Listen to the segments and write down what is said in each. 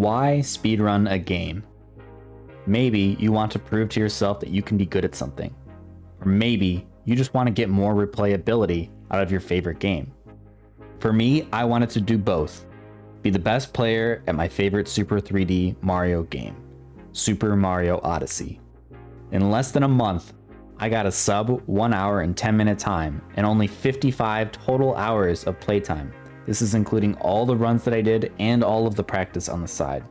Why speedrun a game? Maybe you want to prove to yourself that you can be good at something. Or maybe you just want to get more replayability out of your favorite game. For me, I wanted to do both. Be the best player at my favorite Super 3D Mario game, Super Mario Odyssey. In less than a month, I got a sub 1 hour and 10 minute time and only 55 total hours of playtime. This is including all the runs that I did and all of the practice on the side.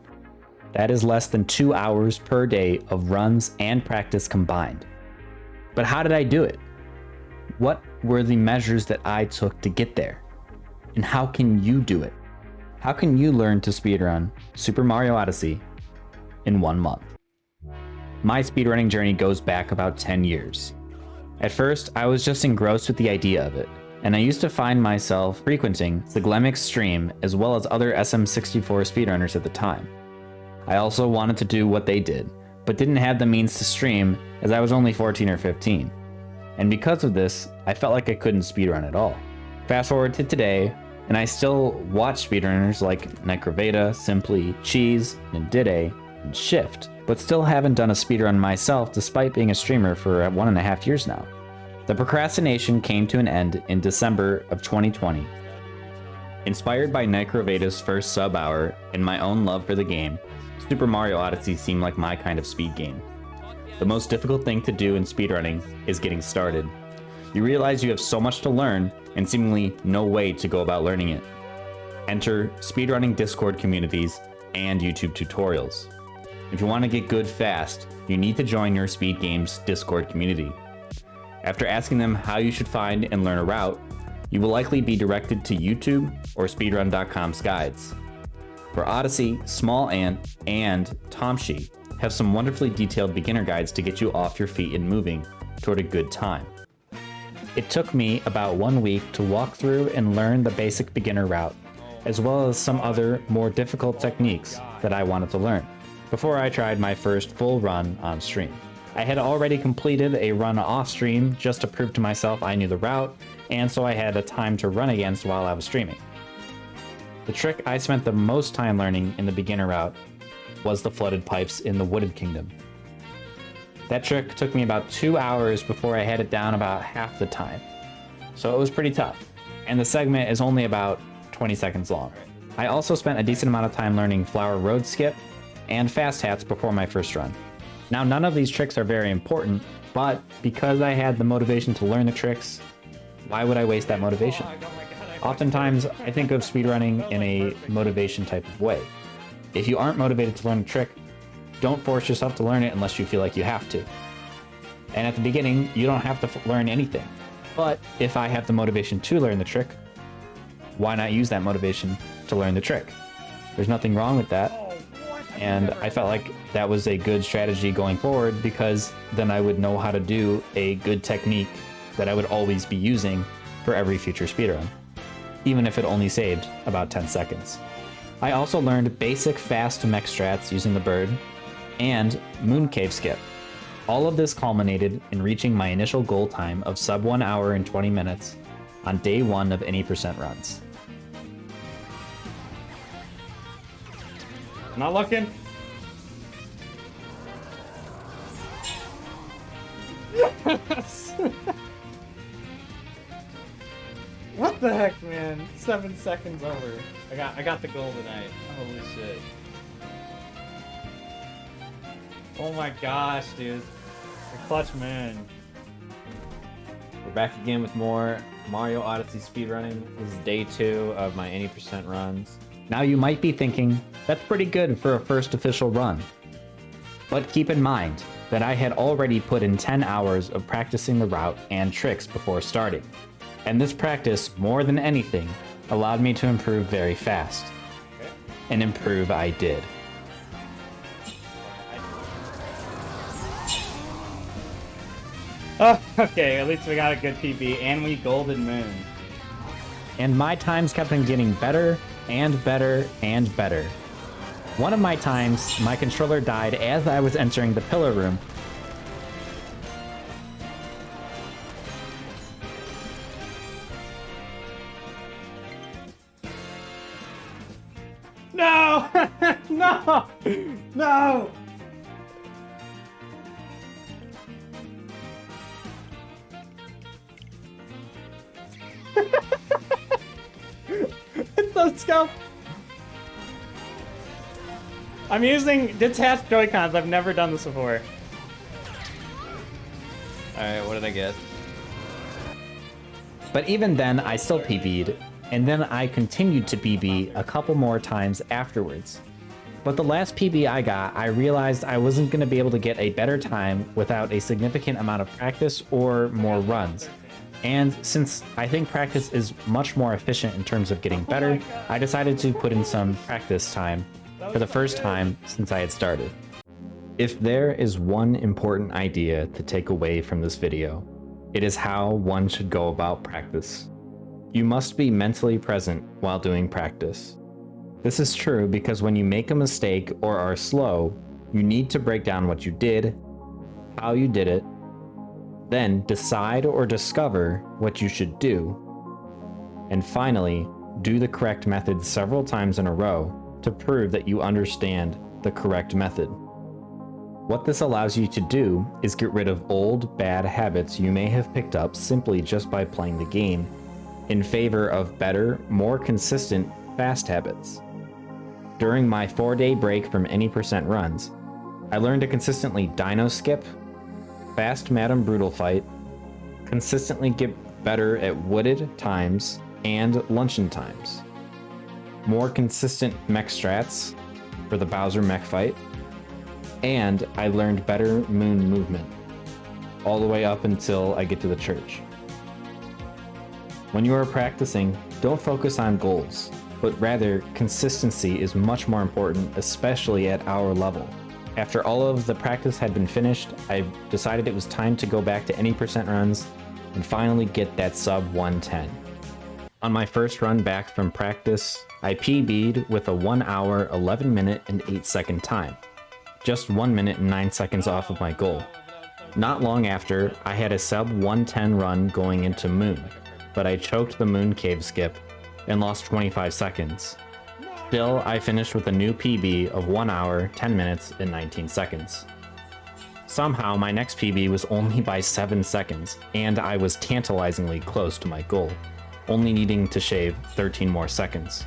That is less than 2 hours per day of runs and practice combined. But how did I do it? What were the measures that I took to get there? And how can you do it? How can you learn to speedrun Super Mario Odyssey in 1 month? My speedrunning journey goes back about 10 years. At first, I was just engrossed with the idea of it, and I used to find myself frequenting Zglemic's stream as well as other SM64 speedrunners at the time. I also wanted to do what they did, but didn't have the means to stream as I was only 14 or 15. And because of this, I felt like I couldn't speedrun at all. Fast forward to today, and I still watch speedrunners like Necroveda, Simply, Cheese, Nindide, and Shift, but still haven't done a speedrun myself despite being a streamer for 1.5 years now. The procrastination came to an end in December of 2020. Inspired by Necroveda's first sub hour and my own love for the game, Super Mario Odyssey seemed like my kind of speed game. The most difficult thing to do in speedrunning is getting started. You realize you have so much to learn and seemingly no way to go about learning it. Enter speedrunning Discord communities and YouTube tutorials. If you want to get good fast, you need to join your Speed Games Discord community. After asking them how you should find and learn a route, you will likely be directed to YouTube or speedrun.com's guides. For Odyssey, Small Ant, and Tomshi have some wonderfully detailed beginner guides to get you off your feet and moving toward a good time. It took me about 1 week to walk through and learn the basic beginner route, as well as some other more difficult techniques that I wanted to learn, before I tried my first full run on stream. I had already completed a run off stream just to prove to myself I knew the route, and so I had a time to run against while I was streaming. The trick I spent the most time learning in the beginner route was the flooded pipes in the Wooded Kingdom. That trick took me about 2 hours before I had it down about half the time. So it was pretty tough, and the segment is only about 20 seconds long. I also spent a decent amount of time learning Flower Road Skip and Fast Hats before my first run. Now, none of these tricks are very important, but because I had the motivation to learn the tricks, why would I waste that motivation? Oftentimes, I think of speedrunning in a motivation type of way. If you aren't motivated to learn a trick, don't force yourself to learn it unless you feel like you have to. And at the beginning, you don't have to learn anything. But if I have the motivation to learn the trick, why not use that motivation to learn the trick? There's nothing wrong with that. And I felt like that was a good strategy going forward, because then I would know how to do a good technique that I would always be using for every future speedrun, even if it only saved about 10 seconds. I also learned basic fast mech strats using the bird and Moon Cave Skip. All of this culminated in reaching my initial goal time of sub 1 hour and 20 minutes on day 1 of any percent runs. Not looking. Yes! What the heck, man? 7 seconds over. I got the goal tonight. Holy shit. Oh my gosh, dude. The clutch man. We're back again with more Mario Odyssey speedrunning. This is day 2 of my any percent runs. Now you might be thinking, that's pretty good for a first official run. But keep in mind that I had already put in 10 hours of practicing the route and tricks before starting. And this practice, more than anything, allowed me to improve very fast. And improve I did. Oh, okay, at least we got a good PB, and we golden moon. And my times kept on getting better and better and better. One of my times, my controller died as I was entering the pillar room. No! No! No! No! It's so scuffed. I'm using detached Joy-Cons. I've never done this before. Alright, what did I get? But even then, I still PB'd, and then I continued to PB a couple more times afterwards. But the last PB I got, I realized I wasn't going to be able to get a better time without a significant amount of practice or more runs. And since I think practice is much more efficient in terms of getting better, I decided to put in some practice time for the first time since I had started. If there is one important idea to take away from this video, it is how one should go about practice. You must be mentally present while doing practice. This is true because when you make a mistake or are slow, you need to break down what you did, how you did it, then decide or discover what you should do, and finally, do the correct method several times in a row to prove that you understand the correct method. What this allows you to do is get rid of old, bad habits you may have picked up simply just by playing the game, in favor of better, more consistent, fast habits. During my 4-day break from any percent runs, I learned to consistently dino skip, fast Madam Brutal fight, consistently get better at wooded times and luncheon times, more consistent mech strats for the Bowser mech fight, and I learned better moon movement, all the way up until I get to the church. When you are practicing, don't focus on goals, but rather consistency is much more important, especially at our level. After all of the practice had been finished, I decided it was time to go back to any percent runs and finally get that sub 110. On my first run back from practice, I PB'd with a 1 hour, 11 minute, and 8 second time. Just 1 minute and 9 seconds off of my goal. Not long after, I had a sub 110 run going into Moon, but I choked the Moon cave skip and lost 25 seconds. Still, I finished with a new PB of 1 hour, 10 minutes, and 19 seconds. Somehow, my next PB was only by 7 seconds, and I was tantalizingly close to my goal, only needing to shave 13 more seconds.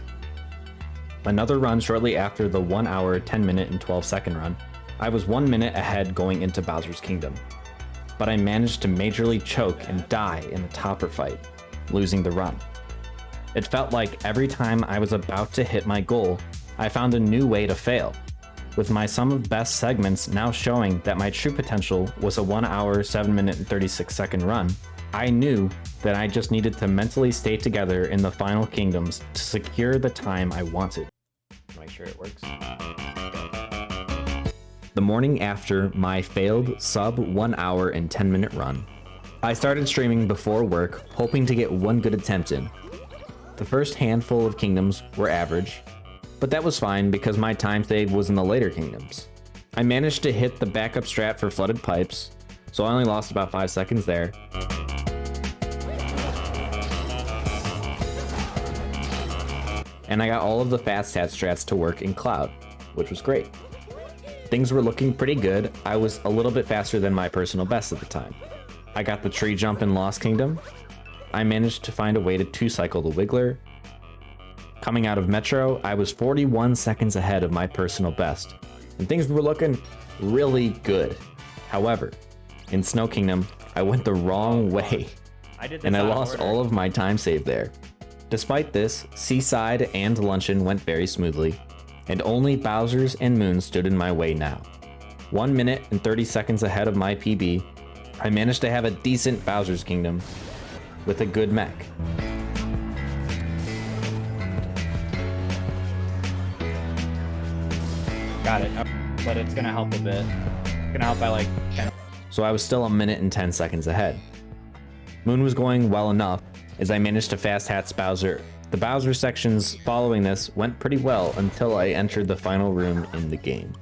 Another run shortly after the 1 hour, 10 minute, and 12 second run, I was 1 minute ahead going into Bowser's Kingdom. But I managed to majorly choke and die in the topper fight, losing the run. It felt like every time I was about to hit my goal, I found a new way to fail, with my sum of best segments now showing that my true potential was a 1 hour, 7 minute, and 36 second run. I knew that I just needed to mentally stay together in the final kingdoms to secure the time I wanted. Make sure it works. The morning after my failed sub 1 hour and 10 minute run, I started streaming before work, hoping to get one good attempt in. The first handful of kingdoms were average, but that was fine because my time save was in the later kingdoms. I managed to hit the backup strat for flooded pipes, so I only lost about 5 seconds there. And I got all of the fast stat strats to work in Cloud, which was great. Things were looking pretty good. I was a little bit faster than my personal best at the time. I got the tree jump in Lost Kingdom. I managed to find a way to 2-cycle the Wiggler. Coming out of Metro, I was 41 seconds ahead of my personal best, and things were looking really good. However, in Snow Kingdom, I went the wrong way, and I lost all of my time save there. Despite this, Seaside and Luncheon went very smoothly, and only Bowser's and Moon stood in my way now. 1 minute and 30 seconds ahead of my PB, I managed to have a decent Bowser's Kingdom with a good mech. Got it. But it's gonna help a bit. It's gonna help by like 10. So I was still 1 minute and 10 seconds ahead. Moon was going well enough as I managed to fast hats Bowser. The Bowser sections following this went pretty well until I entered the final room in the game.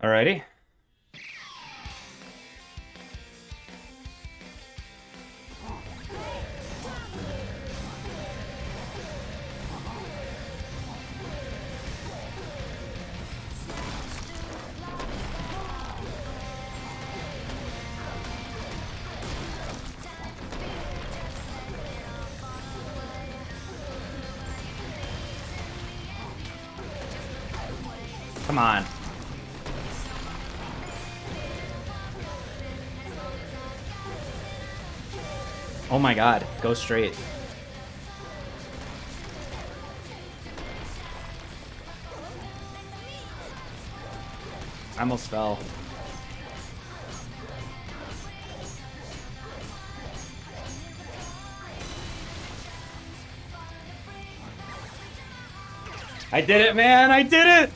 Alrighty. Come on. Oh my god, go straight. I almost fell. I did it, man! I did it!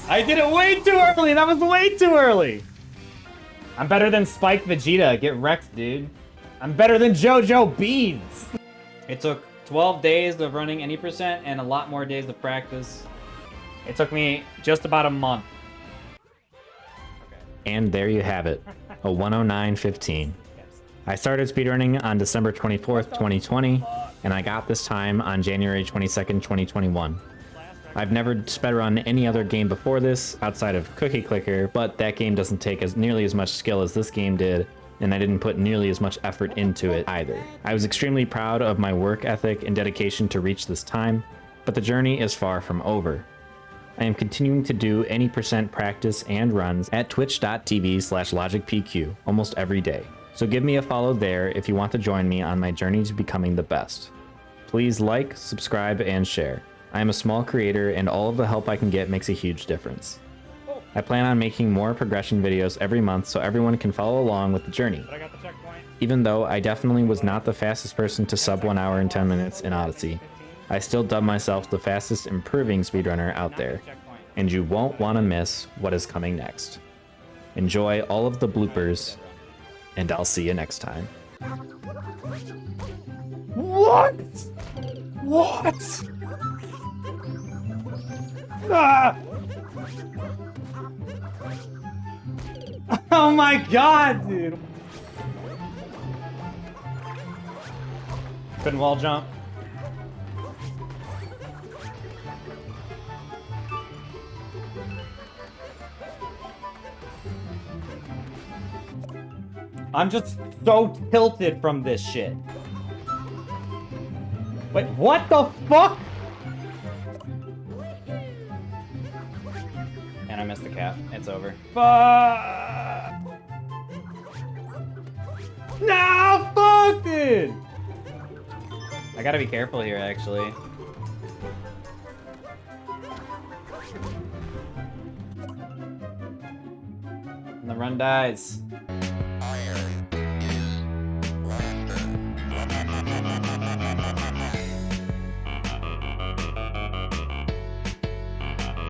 I did it way too early! That was way too early! I'm better than Spike Vegeta. Get wrecked, dude. I'm better than JoJo Beans! It took 12 days of running any percent and a lot more days of practice. It took me just about a month. And there you have it, a 109.15. I started speedrunning on December 24th, 2020, and I got this time on January 22nd, 2021. I've never speedrun any other game before this, outside of Cookie Clicker, but that game doesn't take nearly as much skill as this game did, and I didn't put nearly as much effort into it either. I was extremely proud of my work ethic and dedication to reach this time, but the journey is far from over. I am continuing to do any percent practice and runs at twitch.tv/LogicPQ almost every day. So give me a follow there if you want to join me on my journey to becoming the best. Please like, subscribe, and share. I am a small creator and all of the help I can get makes a huge difference. I plan on making more progression videos every month so everyone can follow along with the journey. Even though I definitely was not the fastest person to sub 1 hour and 10 minutes in Odyssey, I still dub myself the fastest improving speedrunner out there, and you won't want to miss what is coming next. Enjoy all of the bloopers, and I'll see you next time. What? What? Ah! Oh my god, dude! Couldn't wall jump. I'm just so tilted from this shit. Wait, what the fuck? And I missed the cap. It's over. Fuck! No, fuck, dude! I gotta be careful here, actually. And the run dies.